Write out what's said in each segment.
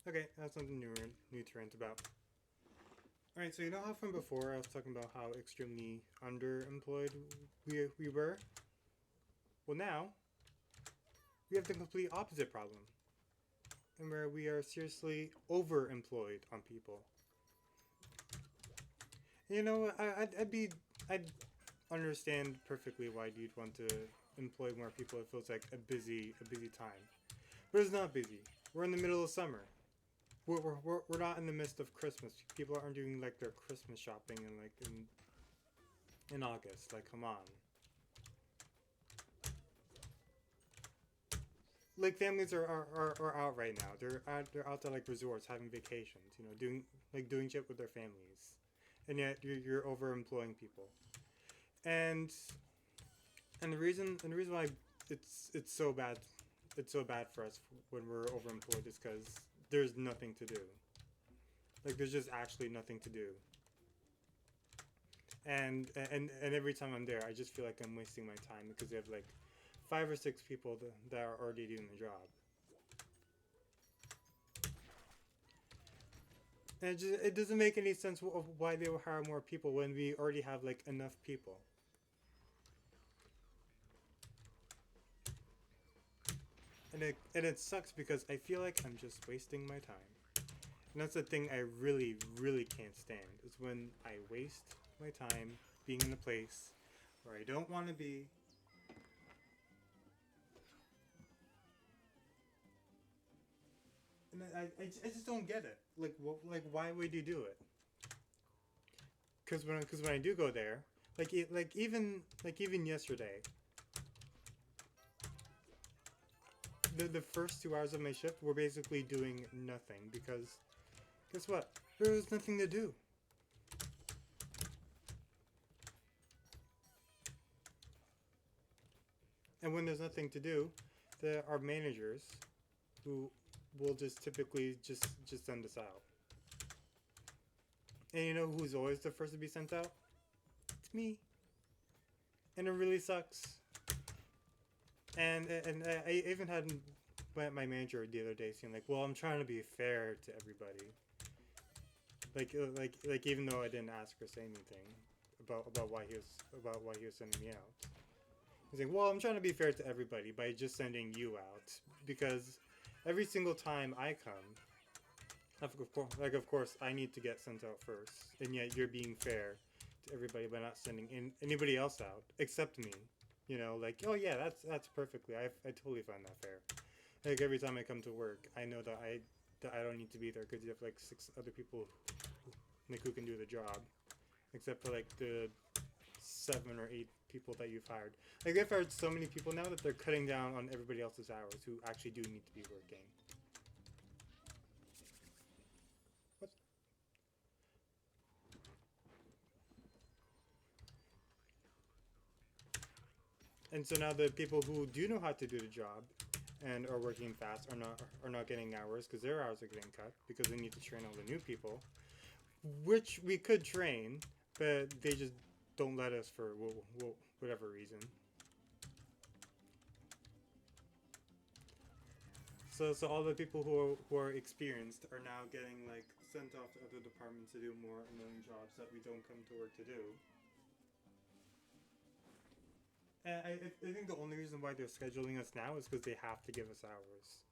Okay, that's something new to rant about. All right, so you know how from before I was talking about how extremely underemployed we were. Well, now we have the complete opposite problem, and where we are seriously overemployed on people. You know, I'd understand perfectly why you'd want to employ more people. It feels like a busy time, but it's not busy. We're in the middle of summer. We're not in the midst of Christmas. People aren't doing like their Christmas shopping in August. Like, come on. Like families are out right now. They're out to like resorts having vacations. You know, doing shit with their families, and yet you're overemploying people. And and the reason why it's so bad, it's so bad for us when we're overemployed is because there's nothing to do. Like there's just actually nothing to do. And every time I'm there, I just feel like I'm wasting my time because they have like 5 or 6 people that are already doing the job. And it doesn't make any sense of why they will hire more people when we already have like enough people. And it sucks because I feel like I'm just wasting my time. And that's the thing I really, really can't stand is when I waste my time being in a place where I don't want to be. And I just don't get it. Like why would you do it? Because when I do go there, like even yesterday, the first 2 hours of my shift were basically doing nothing because guess what? There was nothing to do. And when there's nothing to do, there are managers who will just typically just send us out. And you know who's always the first to be sent out? It's me. And it really sucks. And I even had my manager the other day saying like, "Well, I'm trying to be fair to everybody." Like even though I didn't ask or say anything about why he was sending me out. He's like, "Well, I'm trying to be fair to everybody by just sending you out because every single time I come, of course, I need to get sent out first, and yet you're being fair to everybody by not sending anybody else out except me. You know, like, oh yeah, that's perfectly. I totally find that fair. Like every time I come to work, I know that I don't need to be there because you have like 6 other people like who can do the job, except for like the 7 or 8 people that you've hired. Like they've hired so many people now that they're cutting down on everybody else's hours who actually do need to be working. What? And so now the people who do know how to do the job and are working fast are not getting hours because their hours are getting cut because they need to train all the new people, which we could train, but they just don't let us for whatever reason. So all the people who are experienced are now getting like sent off to other departments to do more annoying jobs that we don't come to work to do. And I think the only reason why they're scheduling us now is because they have to give us hours.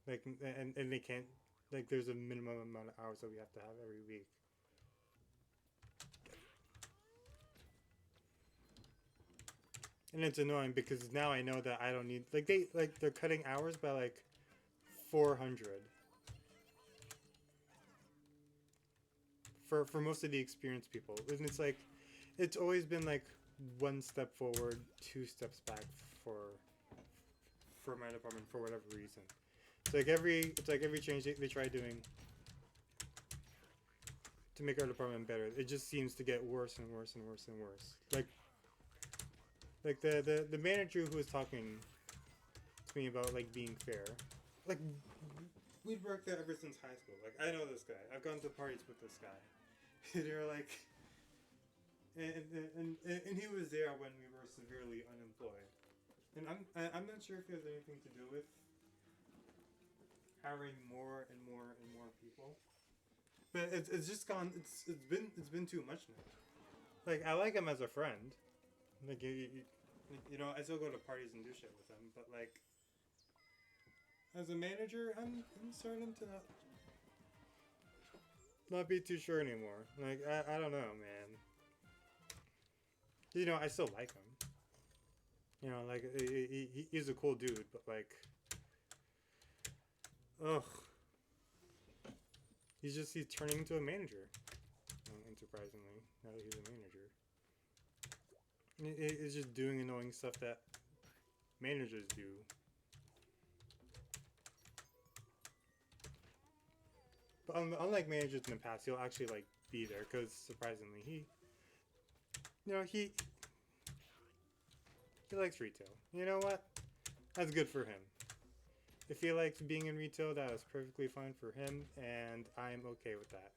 And they can't, like, there's a minimum amount of hours that we have to have every week. And it's annoying because now I know that I don't need, they're cutting hours by like 400 for most of the experienced people. And it's like, it's always been like one step forward, 2 steps back for for my department for whatever reason. It's like every change they try doing to make our department better, it just seems to get worse and worse and worse and worse. Like the manager who was talking to me about like being fair, like we'd worked there ever since high school. Like I know this guy. I've gone to parties with this guy. They're like, and he was there when we were severely unemployed. And I'm not sure if it has anything to do with hiring more and more and more people. But it's just gone. It's been too much now. Like I like him as a friend. Like you know, I still go to parties and do shit with him. But like as a manager, I'm starting to not be too sure anymore. Like I don't know, man. You know, I still like him. You know, like he's a cool dude, but like, ugh, he's turning into a manager. Unsurprisingly, now that he's a manager, it's just doing annoying stuff that managers do. But unlike managers in the past, he'll actually like be there because surprisingly, you know, he likes retail. You know what? That's good for him. If he likes being in retail, that is perfectly fine for him, and I'm okay with that.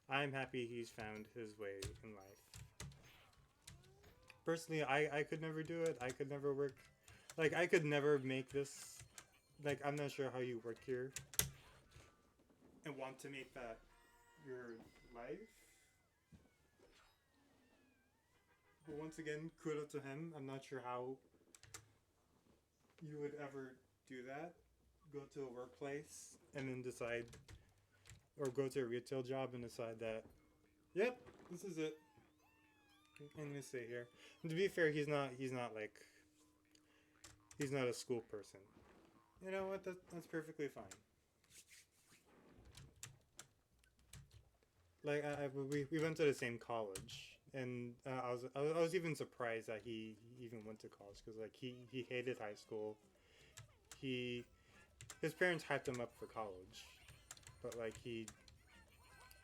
I'm happy he's found his way in life. Personally, I could never do it. I could never work. Like, I could never make this. Like, I'm not sure how you work here and want to make that your life. But once again, kudos to him. I'm not sure how you would ever do that. Go to a workplace and then decide, or go to a retail job and decide that, yep, this is it. I'm gonna stay here. And to be fair, he's not like, he's not a school person. You know what? That's perfectly fine. Like we went to the same college, and I was even surprised that he even went to college because like he hated high school. His parents hyped him up for college, but like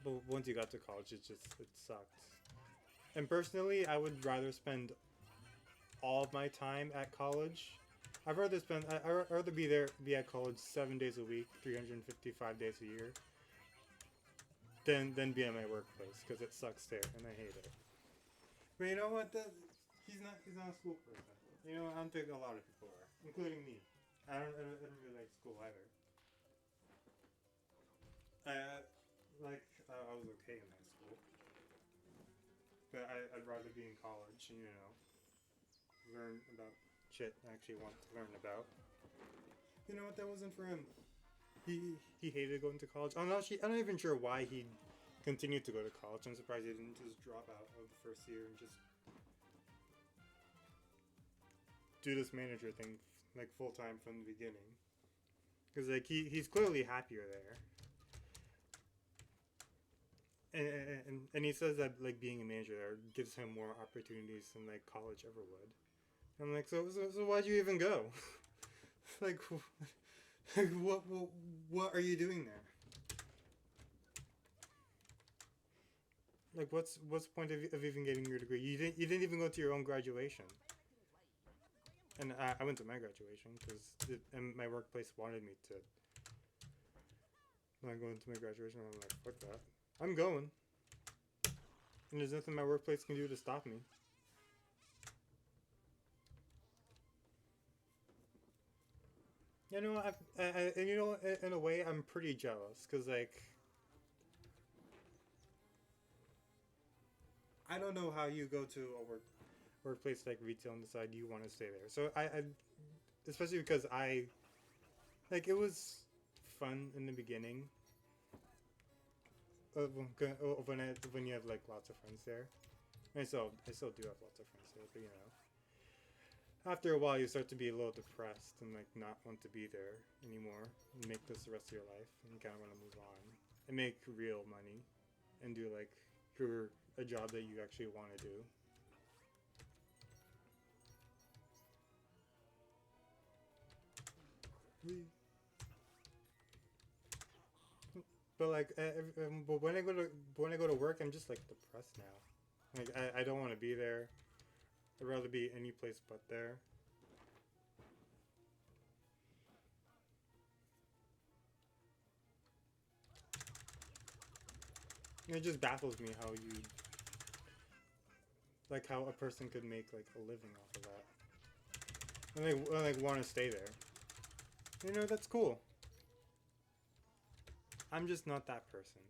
but once he got to college, it sucked. And personally, I would rather spend all of my time at college. I'd rather be at college 7 days a week, 355 days a year, than be at my workplace because it sucks there and I hate it. But you know what? He's not a school person. You know, I don't think a lot of people are, including me. I don't really like school either. I was okay in high school, but I'd rather be in college and learn about shit I actually want to learn about. You know what? That wasn't for him. He hated going to college. I'm not even sure why he continued to go to college. I'm surprised he didn't just drop out of the first year and just do this manager thing like full time from the beginning. Because like he's clearly happier there. And he says that like being a manager there gives him more opportunities than like college ever would. I'm like, so why'd you even go? like, what are you doing there? Like, what's the point of even getting your degree? You didn't even go to your own graduation. And I went to my graduation and my workplace wanted me to. Not going to my graduation. I'm like, fuck that. I'm going. And there's nothing my workplace can do to stop me. You know, and you know, in a way, I'm pretty jealous because like, I don't know how you go to a workplace like retail and decide you want to stay there. So I especially because like it was fun in the beginning. When you have like lots of friends there, I still do have lots of friends there, but you know, after a while you start to be a little depressed and like not want to be there anymore and make this the rest of your life and you kind of want to move on and make real money and do like a job that you actually want to do. But like, but when I go to work, I'm just like depressed now. Like I don't want to be there. I'd rather be any place but there. It just baffles me how how a person could make like a living off of that, and like want to stay there. You know, that's cool. I'm just not that person.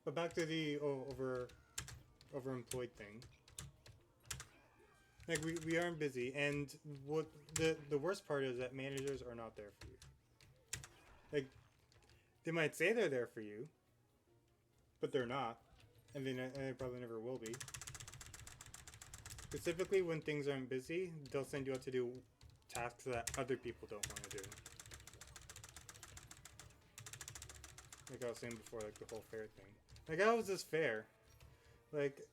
But back to the overemployed thing. Like we aren't busy, and what the worst part is that managers are not there for you. Like they might say they're there for you, but they're not, and they probably never will be. Specifically, when things aren't busy, they'll send you out to do tasks that other people don't want to do. Like I was saying before, like the whole fair thing. Like how is this fair? Like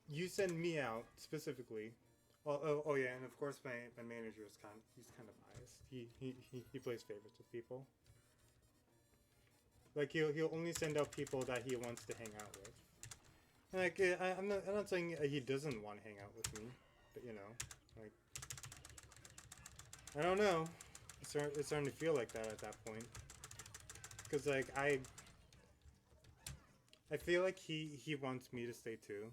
you send me out specifically. Oh yeah, and of course my manager is he's kind of biased. He plays favorites with people. Like he'll only send out people that he wants to hang out with. Like I'm not saying he doesn't want to hang out with me, but you know, like I don't know. It's starting to feel like that at that point. Cause like I feel like he wants me to stay too.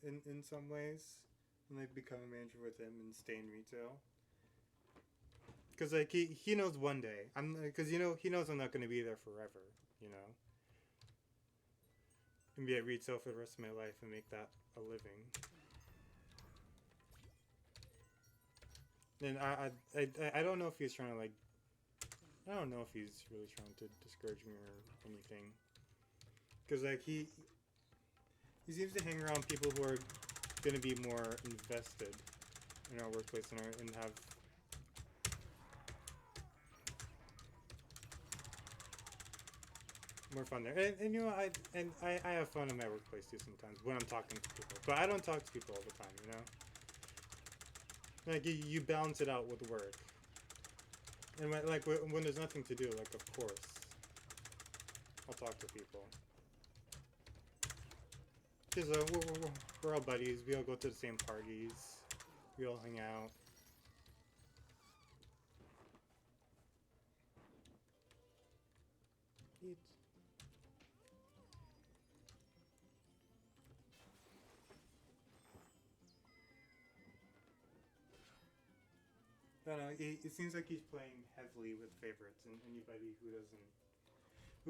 In some ways, and like become a manager with him and stay in retail. Cause like he knows one day cause you know he knows I'm not gonna be there forever. You know. And be at retail for the rest of my life and make that a living. And I don't know if he's trying to like I don't know if he's really trying to discourage me or anything. Cause like he seems to hang around people who are going to be more invested in our workplace and have more fun there. And you know, I have fun in my workplace too sometimes when I'm talking to people. But I don't talk to people all the time, you know? Like, you balance it out with work. And when there's nothing to do, like, of course, I'll talk to people. Because we're all buddies. We all go to the same parties. We all hang out. Eat. I don't know. It seems like he's playing heavily with favorites, and anybody who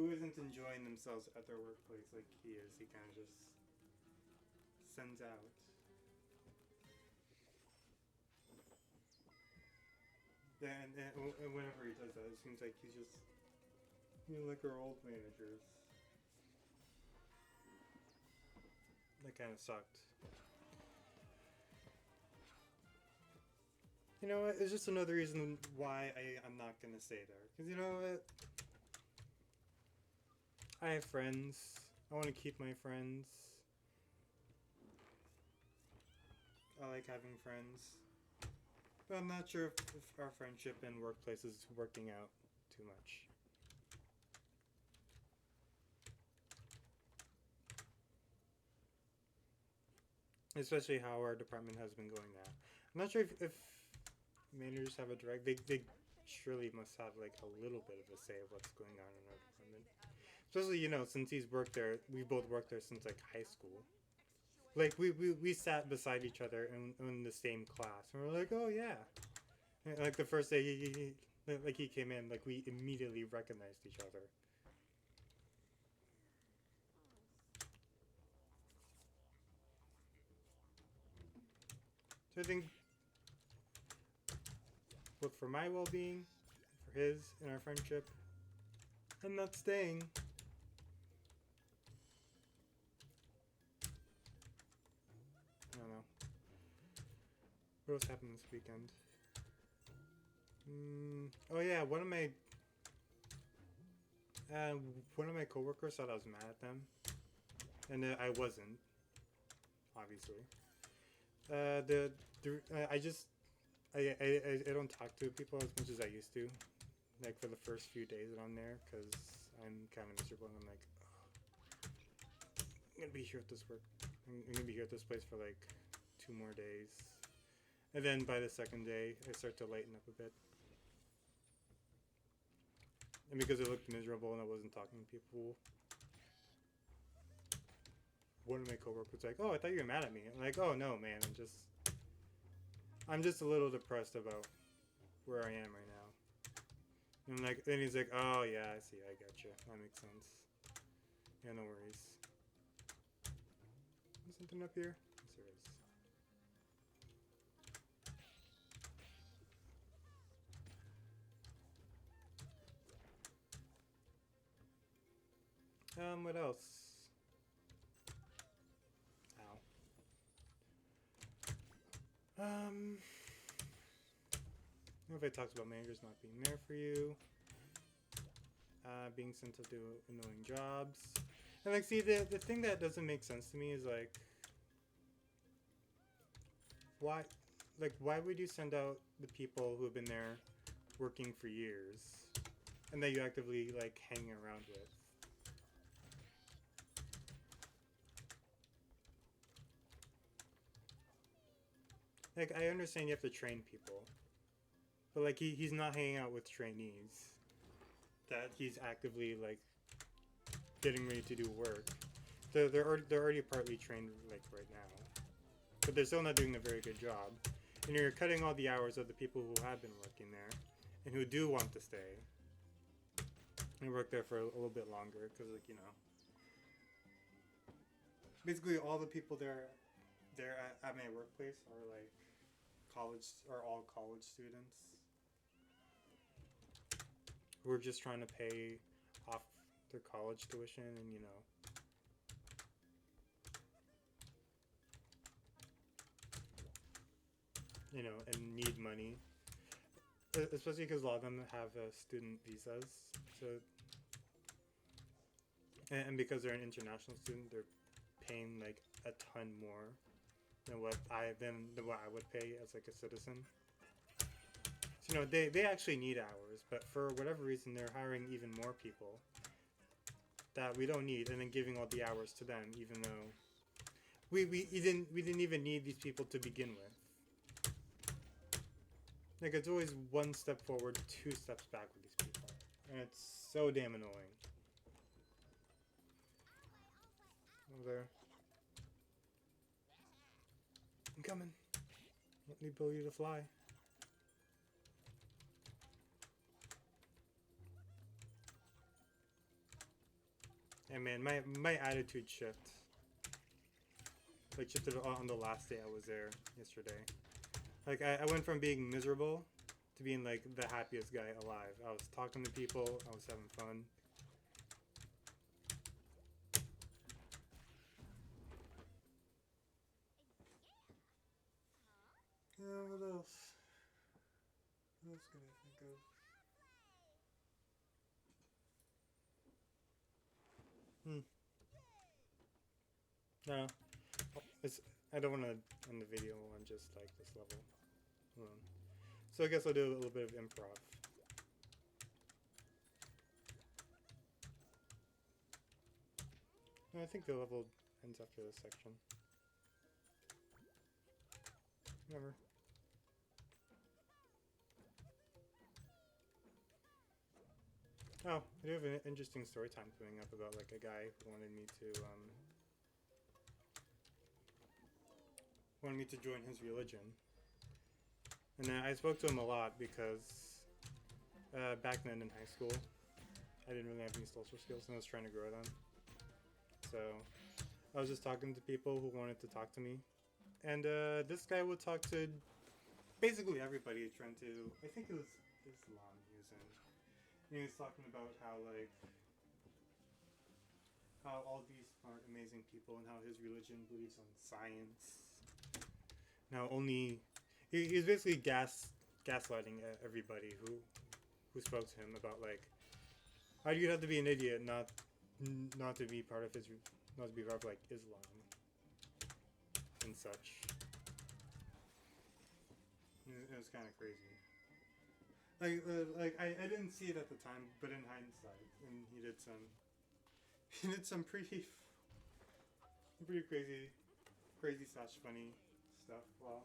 isn't enjoying themselves at their workplace like he is, he kind of just sends out. Yeah, and whenever he does that, it seems like he's just, you know, like our old managers. That kind of sucked. You know what? It's just another reason why I'm not gonna stay there. Because you know what? I have friends. I want to keep my friends. I like having friends. But I'm not sure if our friendship and workplace is working out too much. Especially how our department has been going now. I'm not sure if managers have a direct. They surely must have like a little bit of a say of what's going on in our department. Especially, you know, since he's worked there, we both worked there since like high school. Like we sat beside each other in the same class, and we're like, oh yeah. And, like the first day he came in, like we immediately recognized each other. So I think, both for my well-being, for his, and our friendship, I'm not staying. I don't know. What else happened this weekend? Oh yeah, one of my coworkers thought I was mad at them, and I wasn't, obviously. I just I don't talk to people as much as I used to, like for the first few days that I'm there, because I'm kind of miserable and I'm like, oh, I'm gonna be here at this work. I'm gonna be here at this place for like 2 more days, and then by the second day I start to lighten up a bit. And because I looked miserable and I wasn't talking to people one of my coworkers was like, "Oh, I thought you were mad at me." I'm like, "Oh no, man, I'm just a little depressed about where I am right now." And like, then he's like, "Oh yeah, I see, I got you. That makes sense. Yeah, no worries." Is something up here? Yes, there is. What else? Ow. What if I talked about managers not being there for you? Being sent to do annoying jobs. And like, see, the thing that doesn't make sense to me is like, why, like, why would you send out the people who have been there working for years, and that you actively like hang around with? Like, I understand you have to train people, but like, he's not hanging out with trainees. That he's actively like getting ready to do work. They're already partly trained like right now, but they're still not doing a very good job. And you're cutting all the hours of the people who have been working there, and who do want to stay and work there for a little bit longer, because like, you know, basically all the people there at my workplace are like all college students who are just trying to pay off their college tuition, and and need money, especially because a lot of them have student visas. So, and because they're an international student, they're paying like a ton more than what I would pay as like a citizen. So, they actually need hours, but for whatever reason, they're hiring even more people that we don't need, and then giving all the hours to them, even though we didn't even need these people to begin with. Like, it's always one step forward, two steps back with these people, and it's so damn annoying. Over there. I'm coming. Let me build you to fly. And man, my attitude shifted on the last day I was there yesterday. Like, I went from being miserable to being like the happiest guy alive. I was talking to people, I was having fun. Yeah, what else? What else can I think of? No. I don't want to end the video on just like this level alone. So I guess I'll do a little bit of improv. No, I think the level ends after this section. Whatever. Oh, I do have an interesting story time coming up about like a guy who wanted me to join his religion. And then I spoke to him a lot because back then in high school, I didn't really have any social skills and I was trying to grow them. So I was just talking to people who wanted to talk to me. And this guy would talk to basically everybody trying to, I think it was Islam he was in. And he was talking about how all these are amazing people and how his religion believes on science. Now only he's basically gaslighting everybody who spoke to him about like how do you have to be an idiot not to be part of like Islam and such. It was kind of crazy. Like I didn't see it at the time, but in hindsight, and he did some pretty crazy slash funny stuff while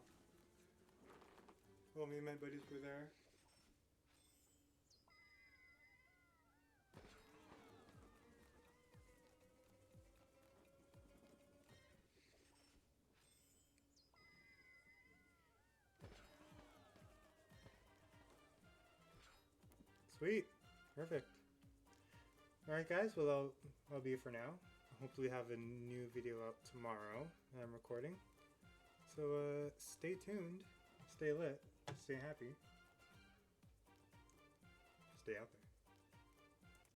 me and my buddies were there. Sweet. Perfect. Alright guys, well that'll be it for now. Hopefully have a new video out tomorrow that I'm recording. So stay tuned, stay lit, stay happy, stay out there.